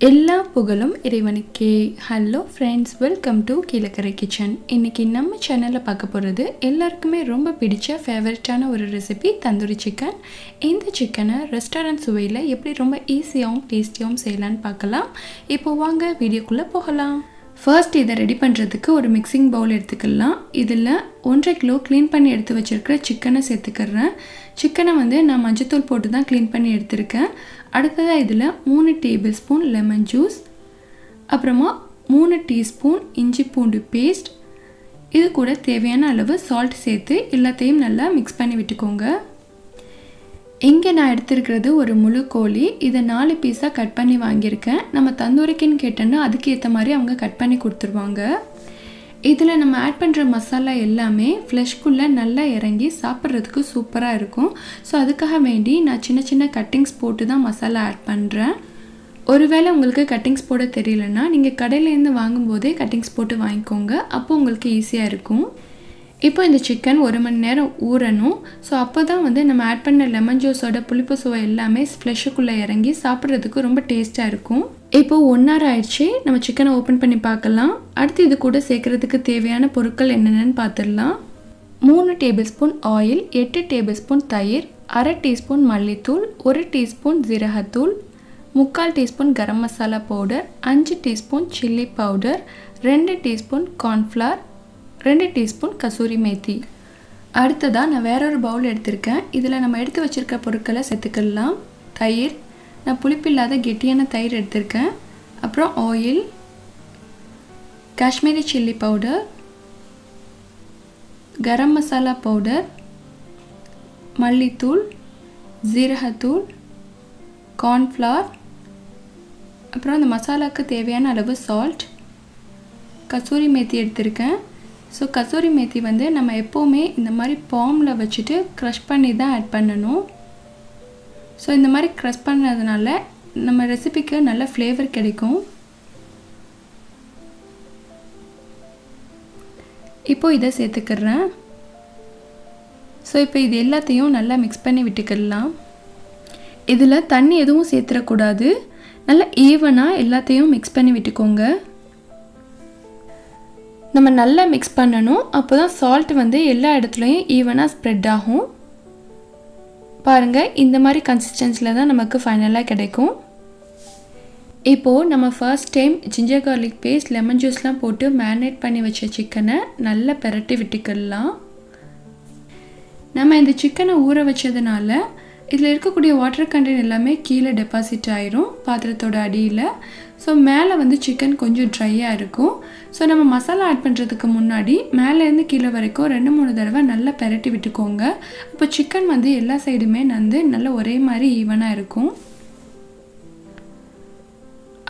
எல்லா புகழும் இறைவனுக்கே. Hello friends, welcome to Keelakarai Kitchen. இன்றைக்கி நம்ம சேனலில் பார்க்க போகிறது எல்லாருக்குமே ரொம்ப பிடிச்ச ஃபேவரட்டான ஒரு ரெசிபி தந்தூரி சிக்கன். இந்த சிக்கனை ரெஸ்டாரண்ட் சுவையில் எப்படி ரொம்ப ஈஸியாகவும் டேஸ்டியாகவும் செய்யலான்னு பார்க்கலாம். இப்போது வாங்க வீடியோக்குள்ளே போகலாம். ஃபர்ஸ்ட் இதை ரெடி பண்ணுறதுக்கு ஒரு மிக்சிங் பவுல் எடுத்துக்கலாம். இதில் 1.5 கிலோ க்ளீன் பண்ணி எடுத்து வச்சுருக்கிற சிக்கனை சேர்த்துக்கிறேன். சிக்கனை நான் மஞ்சத்தூள் போட்டு தான் க்ளீன் பண்ணி எடுத்திருக்கேன். அடுத்ததாக இதில் 3 டேபிள் ஸ்பூன் லெமன் ஜூஸ், அப்புறமா 3 டீஸ்பூன் இஞ்சி பூண்டு பேஸ்ட், இது கூட தேவையான அளவு சால்ட் சேர்த்து எல்லாத்தையும் நல்லா மிக்ஸ் பண்ணி விட்டுக்கோங்க. இங்கே நான் எடுத்துருக்கிறது ஒரு முழு கோழி. இதை 4 பீஸாக கட் பண்ணி வாங்கியிருக்கேன். நம்ம தந்தூரிக்குன்னு கேட்டோன்னா அதுக்கு ஏற்ற மாதிரி அவங்க கட் பண்ணி கொடுத்துருவாங்க. இதில் நம்ம ஆட் பண்ணுற மசாலா எல்லாமே ஃப்ளஷ்குள்ளே நல்லா இறங்கி சாப்பிட்றதுக்கு சூப்பராக இருக்கும். ஸோ அதுக்காக வேண்டி நான் சின்ன சின்ன கட்டிங்ஸ் போட்டு தான் மசாலா ஆட் பண்ணுறேன். ஒருவேளை உங்களுக்கு கட்டிங்ஸ் போட தெரியலன்னா நீங்கள் கடையிலேருந்து வாங்கும்போதே கட்டிங்ஸ் போட்டு வாங்கிக்கோங்க. அப்போ உங்களுக்கு ஈஸியாக இருக்கும். இப்போ இந்த சிக்கன் 1 மணி நேரம் ஊறணும். ஸோ அப்போ தான் நம்ம ஆட் பண்ண லெமன் ஜூஸோட புளிப்பு சுவை எல்லாமே ஃப்ளஷுக்குள்ளே இறங்கி சாப்பிட்றதுக்கு ரொம்ப டேஸ்ட்டாக இருக்கும். இப்போது 1 hour ஆயிடுச்சு. நம்ம சிக்கனை ஓப்பன் பண்ணி பார்க்கலாம். அடுத்து இது கூட சேர்க்குறதுக்கு தேவையான பொருட்கள் என்னென்னு பார்த்துடலாம். 3 tablespoon oil, 8 tablespoon தயிர், 1/2 டீஸ்பூன் மல்லித்தூள், 1 டீஸ்பூன் ஜீரகத்தூள், 3/4 teaspoon garam masala powder, 5 teaspoon chilli powder, 2 teaspoon cornflour, 2 teaspoon kasuri methi. அடுத்ததாக நான் வேறொரு பவுல் எடுத்திருக்கேன். இதில் நம்ம எடுத்து வச்சுருக்க பொருட்களை சேர்த்துக்கலாம். தயிர், நான் புளிப்பில்லாத கெட்டியான தயிர் எடுத்திருக்கேன். அப்புறம் ஆயில், காஷ்மீரி சில்லி பவுடர், கரம் மசாலா பவுடர், மல்லித்தூள், ஜீரகத்தூள், கார்ன்ஃப்ளவர், அப்புறம் அந்த மசாலாவுக்கு தேவையான அளவு சால்ட், கசூரி மேத்தி எடுத்திருக்கேன். ஸோ கசூரி மேத்தி நம்ம எப்போவுமே இந்த மாதிரி பாமில் வச்சுட்டு க்ரஷ் பண்ணி தான் ஆட் பண்ணணும். ஸோ இந்த மாதிரி க்ரஷ் பண்ணதுனால நம்ம ரெசிபிக்கு நல்ல ஃப்ளேவர் கிடைக்கும். இப்போது இதை சேர்த்துக்கிறேன். ஸோ இப்போ இது எல்லாத்தையும் நல்லா மிக்ஸ் பண்ணி விட்டுக்கிடலாம். இதில் தண்ணி எதுவும் சேர்த்துடக்கூடாது. நல்லா ஈவனாக எல்லாத்தையும் மிக்ஸ் பண்ணி விட்டுக்கோங்க. நம்ம நல்லா மிக்ஸ் பண்ணணும். அப்போ தான் சால்ட் எல்லா இடத்துலையும் ஈவனாக ஸ்ப்ரெட் ஆகும். பாருங்கள், இந்த மாதிரி கன்சிஸ்டன்சியில் தான் நமக்கு ஃபைனலாக கிடைக்கும். இப்போது நம்ம first time ginger garlic paste, lemon ஜூஸ்லாம் போட்டு மேரினேட் பண்ணி வச்ச சிக்கனை நல்லா பெரட்டி விட்டுக்கலாம். நம்ம இந்த சிக்கனை ஊற வச்சதுனால இதில் இருக்கக்கூடிய வாட்டர் கண்டென்ட் எல்லாமே கீழே டெபாசிட் ஆயிரும் பாத்திரத்தோட அடியில். ஸோ மேலே சிக்கன் கொஞ்சம் ட்ரையாக இருக்கும். ஸோ நம்ம மசாலா ஆட் பண்ணுறதுக்கு முன்னாடி மேலேருந்து கீழே வரைக்கும் 2-3 தடவை நல்லா பெரட்டி விட்டுக்கோங்க. இப்போ சிக்கன் எல்லா சைடுமே நல்லா ஒரே மாதிரி ஈவனாக இருக்கும்.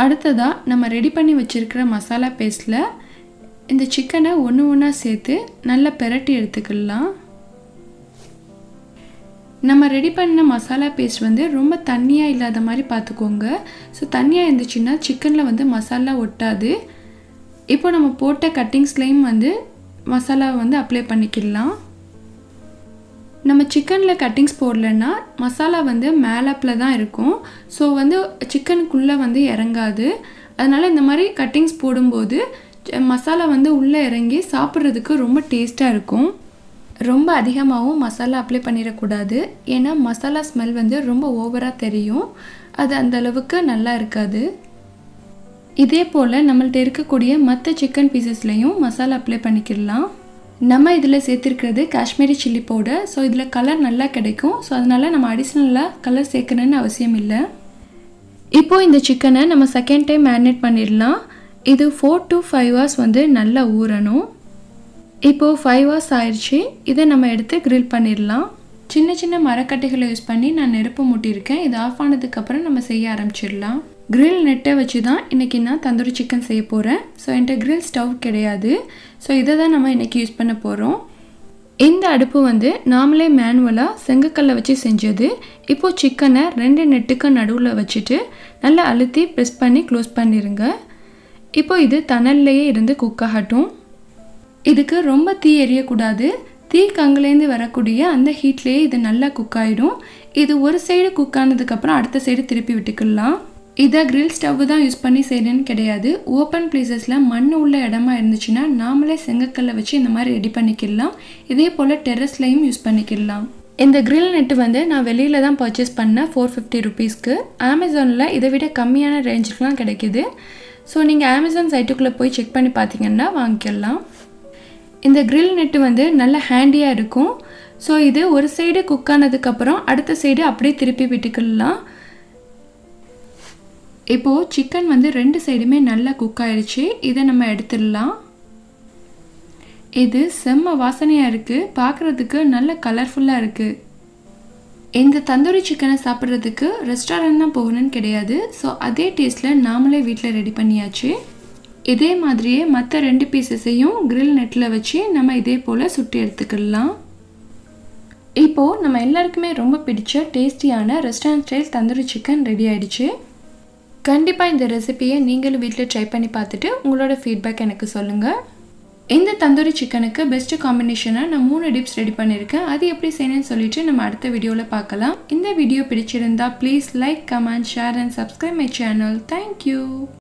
அடுத்ததாக நம்ம ரெடி பண்ணி வச்சுருக்கிற மசாலா பேஸ்ட்டில் இந்த சிக்கனை ஒன்றா சேர்த்து நல்லா பெரட்டி எடுத்துக்கலாம். நம்ம ரெடி பண்ண மசாலா பேஸ்ட் ரொம்ப தண்ணியாக இல்லாத மாதிரி பார்த்துக்கோங்க. ஸோ தண்ணியாக இருந்துச்சுன்னா சிக்கனில் மசாலா ஒட்டாது. இப்போ நம்ம போட்ட கட்டிங்ஸ்லேயும் மசாலாவை அப்ளை பண்ணிக்கலாம். நம்ம சிக்கனில் கட்டிங்ஸ் போடலைன்னா மசாலா மேலாப்பில் தான் இருக்கும். ஸோ சிக்கனுக்குள்ளே இறங்காது. அதனால் இந்த மாதிரி கட்டிங்ஸ் போடும்போது மசாலா உள்ளே இறங்கி சாப்பிட்றதுக்கு ரொம்ப டேஸ்ட்டாக இருக்கும். ரொம்ப அதிகமாகவும் மசாலா அப்ளை பண்ணிடக்கூடாது. ஏன்னா மசாலா ஸ்மெல் ரொம்ப ஓவராக தெரியும். அது அந்த அளவுக்கு நல்லா இருக்காது. இதே போல் நம்மள்ட்ட இருக்கக்கூடிய மற்ற சிக்கன் பீசஸ்லையும் மசாலா அப்ளை பண்ணிக்கலாம். நம்ம இதில் சேர்த்துருக்கிறது காஷ்மீரி சில்லி பவுடர். ஸோ இதில் கலர் நல்லா கிடைக்கும். ஸோ அதனால் நம்ம அடிஷ்னலாக கலர் சேர்க்கணுன்னு அவசியம் இல்லை. இப்போது இந்த சிக்கனை நம்ம செகண்ட் டைம் மேரினேட் பண்ணிடலாம். இது 4 to 5 hours நல்லா ஊறணும். இப்போது 5 hours ஆயிடுச்சு. இதை நம்ம எடுத்து கிரில் பண்ணிடலாம். சின்ன சின்ன மரக்கட்டைகளை யூஸ் பண்ணி நான் நெருப்பு மூட்டியிருக்கேன். இது ஆஃப் ஆனதுக்கப்புறம் நம்ம செய்ய ஆரம்பிச்சிடலாம். கிரில் நெட்டை வச்சு தான் இன்றைக்கி நான் தந்தூரி சிக்கன் செய்ய போகிறேன். ஸோ என்கிட்ட கிரில் ஸ்டவ் கிடையாது. ஸோ இதை தான் நம்ம இன்றைக்கி யூஸ் பண்ண போகிறோம். இந்த அடுப்பு நாமளே மேனுவலாக செங்கக்கல்லை வச்சு செஞ்சது. இப்போது சிக்கனை 2 நெட்டுக்கு நடுவில் வச்சுட்டு நல்லா அழுத்தி ப்ரெஸ் பண்ணி க்ளோஸ் பண்ணிடுங்க. இப்போது இது தணல்லையே இருந்து குக் ஆகட்டும். இதுக்கு ரொம்ப தீ எரியக்கூடாது. தீ கங்குலேருந்து வரக்கூடிய அந்த ஹீட்லேயே இது நல்லா குக் ஆகிடும். இது ஒரு சைடு குக் ஆனதுக்கப்புறம் அடுத்த சைடு திருப்பி விட்டுக்கலாம். இதை கிரில் ஸ்டவ் தான் யூஸ் பண்ணி செய்யணும்னு கிடையாது. ஓப்பன் பிளேசஸில் மண் உள்ள இடமா இருந்துச்சுன்னா நாமளே செங்கக்கல்லை வச்சு இந்த மாதிரி ரெடி பண்ணிக்கலாம். இதே போல் டெரஸ்லையும் யூஸ் பண்ணிக்கலாம். இந்த கிரில் நெட்டு வந்து நான் வெளியில் தான் பர்ச்சேஸ் பண்ணேன் 450 ருபீஸ்க்கு. அமேசானில் இதை விட கம்மியான ரேஞ்சுக்கெலாம் கிடைக்கிது. ஸோ நீங்கள் அமேசான் சைட்டுக்குள்ளே போய் செக் பண்ணி பார்த்தீங்கன்னா வாங்கிக்கலாம். இந்த கிரில் நெட்டு வந்து நல்ல ஹேண்டியாக இருக்கும். ஸோ இது ஒரு சைடு குக் ஆனதுக்கப்புறம் அடுத்த சைடு அப்படியே திருப்பி விட்டுக்கலாம். இப்போது சிக்கன் வந்து 2 சைடுமே நல்லா குக் ஆயிடுச்சு. இதை நம்ம எடுத்துடலாம். இது செம்ம வாசனையாக இருக்குது. பார்க்குறதுக்கு நல்ல கலர்ஃபுல்லாக இருக்குது. இந்த தந்தூரி சிக்கனை சாப்பிட்றதுக்கு ரெஸ்டாரண்ட் தான் போகணும்னு கிடையாது. ஸோ அதே டேஸ்ட்டில் நாமளே வீட்டில் ரெடி பண்ணியாச்சு. இதே மாதிரியே மற்ற 2 பீசஸையும் கிரில் நெட்டில் வச்சு நம்ம இதே போல் சுட்டி எடுத்துக்கலாம். இப்போது நம்ம எல்லாருக்குமே ரொம்ப பிடிச்ச டேஸ்டியான restaurant style tandoori chicken ready ஆகிடுச்சு. கண்டிப்பாக இந்த ரெசிபியை நீங்களும் வீட்டில் ட்ரை பண்ணி பார்த்துட்டு உங்களோட ஃபீட்பேக் எனக்கு சொல்லுங்கள். இந்த தந்தூரி சிக்கனுக்கு பெஸ்ட்டு காம்பினேஷனாக நான் 3 டிப்ஸ் ரெடி பண்ணியிருக்கேன். அது எப்படி செய்யணும்னு சொல்லிட்டு நம்ம அடுத்த வீடியோவில் பார்க்கலாம். இந்த வீடியோ பிடிச்சிருந்தா please like, comment, share and subscribe my channel. Thank you.